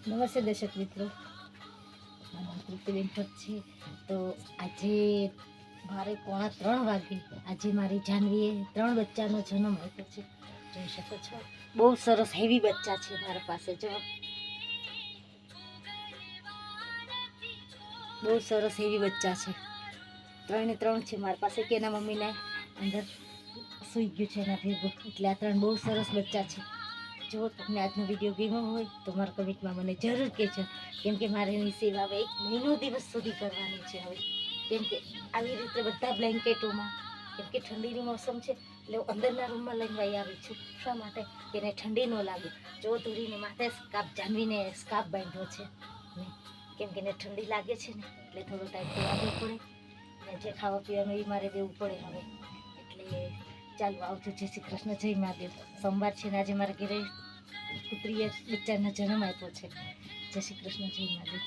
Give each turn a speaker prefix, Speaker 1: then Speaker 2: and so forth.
Speaker 1: નમસ્તે દર્શક મિત્રો, મારું તૃપ્તિબેન ભટ્ટ છે. તો આજે મારે 2:45 વાગે આજે મારી જાનવીએ 3 બચ્ચાનો જન્મ આપ્યો છે. જોઈ શકો છો, બહુ સરસ હેવી બચ્ચા છે મારા પાસે. જો બહુ સરસ હેવી બચ્ચા છે, 3 છે મારા પાસે. કે એના મમ્મીને અંદર સૂઈ ગયું છે એના ભેગું, એટલે આ 3 બહુ સરસ બચ્ચા છે. જો તમને આજનો વિડીયો ગમ્યો હોય તો મારા કમેન્ટમાં મને જરૂર કહેજો, કેમ કે મારે એની સેવા હવે 1 મહિનો દિવસ સુધી કરવાની છે હવે. કેમ કે આવી રીતે બધા બ્લેન્કેટોમાં, કેમ કે ઠંડીની મોસમ છે એટલે હું અંદરના રૂમમાં લઈને વહી આવી છું. શા માટે? કે એને ઠંડી ન લાગે. જો ધોરીને માથે સ્કાર્ફ, જાનવીને સ્કાર્ફ બાંધ્યો છે ને, કેમ કે એને ઠંડી લાગે છે ને, એટલે થોડો ટાઈમ તો આવવો પડે ને. જે ખાવા પીવાનું એ મારે દેવું પડે હવે. એટલે ચાલો આવજો. જય શ્રી કૃષ્ણ, જય મહાદેવ. સોમવાર છે ને આજે મારા ઘરે પુત્રીએ બચ્ચાનો જન્મ આપ્યો છે. જય શ્રી કૃષ્ણ, જય મહાદેવ.